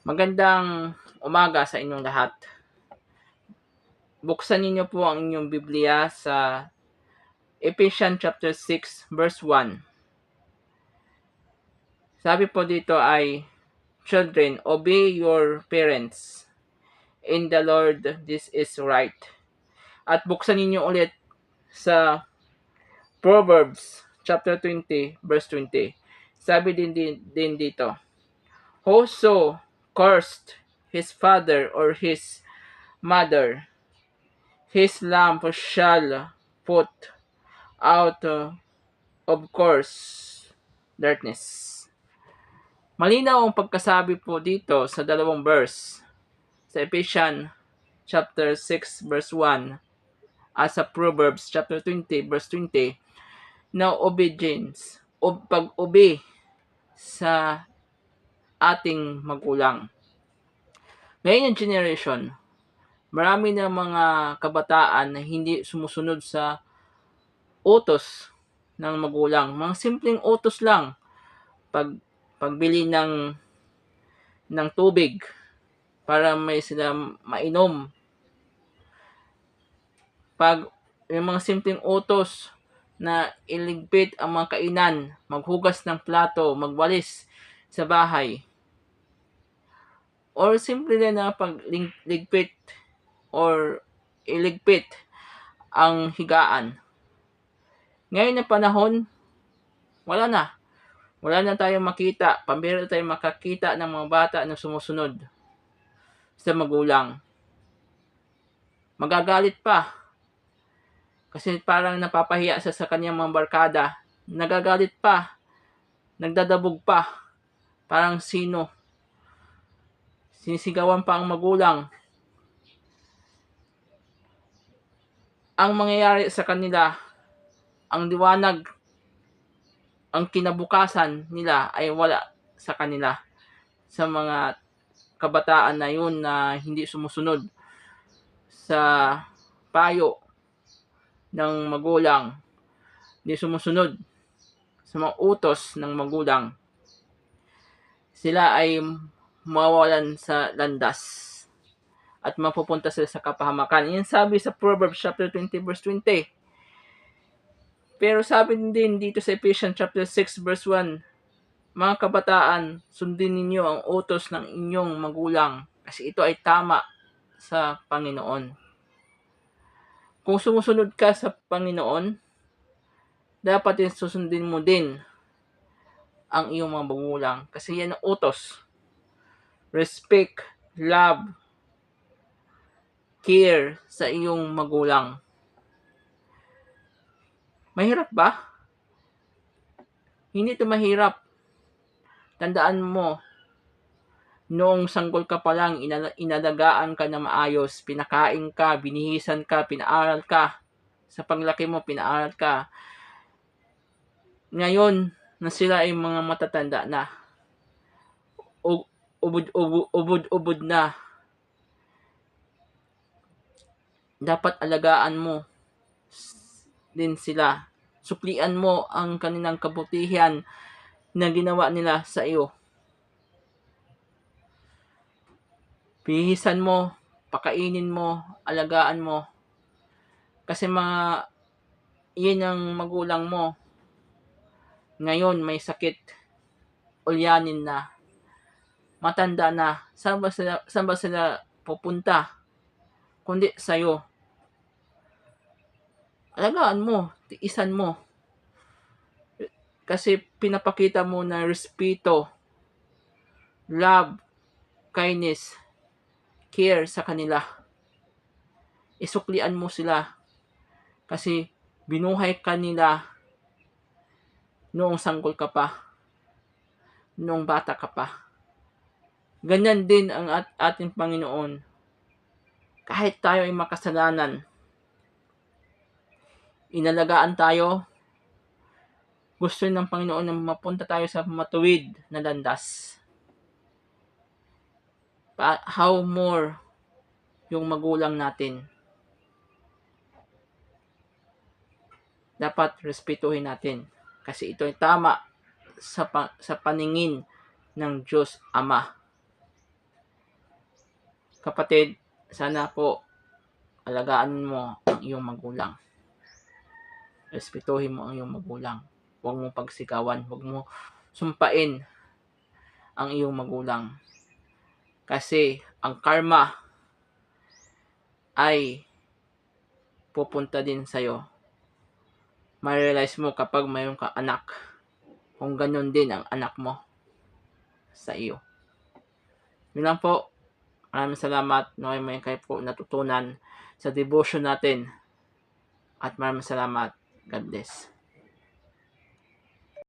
Magandang umaga sa inyong lahat. Buksan ninyo po ang inyong Biblia sa Ephesians chapter 6 verse 1. Sabi po dito ay, "Children, obey your parents. In the Lord, this is right." At buksan ninyo ulit sa Proverbs chapter 20 verse 20. Sabi din dito, "Whoso cursed his father or his mother, his lamp shall put out of course darkness." Malinaw ang pagkasabi po dito sa dalawang verse sa Ephesians chapter 6 verse 1 at sa Proverbs chapter 20 verse 20 na obedience o pag-obey sa ating magulang. Ngayon yung generation, marami na mga kabataan na hindi sumusunod sa utos ng magulang. Mga simpleng utos lang. Pagbili ng tubig para may sila mainom. Yung mga simpleng utos na iligpit ang mga kainan, maghugas ng plato, magwalis sa bahay. Or simple na pagligpit or iligpit ang higaan. Ngayon na panahon, wala na. Wala na tayong makita, pambira na tayong makakita ng mga bata na sumusunod sa magulang. Magagalit pa. Kasi parang napapahiya sa kanyang mga barkada. Nagagalit pa. Nagdadabog pa. Parang sino. Sinisigawan pa ang magulang. Ang mangyayari sa kanila, ang liwanag, ang kinabukasan nila ay wala sa kanila. Sa mga kabataan na yun na hindi sumusunod sa payo ng magulang, hindi sumusunod sa mga utos ng magulang, sila ay mawawalan sa landas at mapupunta sila sa kapahamakan. Yan sabi sa Proverbs chapter 20 verse 20. Pero sabi din dito sa Ephesians chapter 6 verse 1, mga kabataan, sundin ninyo ang utos ng inyong magulang kasi ito ay tama sa Panginoon. Kung sumusunod ka sa Panginoon, dapat din susundin mo din ang iyong mga magulang kasi yan ang utos. Respect, love, care sa iyong magulang. Mahirap ba? Hindi ito mahirap. Tandaan mo, noong sanggol ka pa lang, inalagaan ka na maayos, pinakain ka, binihisan ka, pinaaral ka. Sa paglaki mo, pinaaral ka. Ngayon, na sila ay mga matatanda na, ubod na, dapat alagaan mo din sila. Suklian mo ang kanilang kabutihan na ginawa nila sa iyo. Bihisan mo, pakainin mo, alagaan mo. Kasi yun ang magulang mo. Ngayon may sakit, ulyanin na, matanda na. Saan ba sila pupunta? Kundi sa'yo. Alagaan mo, tiisan mo. Kasi pinapakita mo na respeto, love, kindness, care sa kanila. Isuklian mo sila. Kasi binuhay ka nila noong sanggol ka pa. Noong bata ka pa. Ganyan din ang ating Panginoon. Kahit tayo ay makasalanan, inalagaan tayo, gusto ng Panginoon na mapunta tayo sa matuwid na landas. How more yung magulang natin. Dapat respetuhin natin kasi ito ay tama sa paningin ng Diyos Ama. Kapatid, sana po alagaan mo ang iyong magulang. Respetuhin mo ang iyong magulang. Huwag mo pagsigawan, huwag mo sumpain ang iyong magulang. Kasi ang karma ay pupunta din sa'yo. Ma-realize mo kapag mayroon kang anak, kung ganun din ang anak mo sa iyo. Yun lang po. Maraming salamat. Naway may kayo po natutunan sa devotion natin. At maraming salamat. God bless.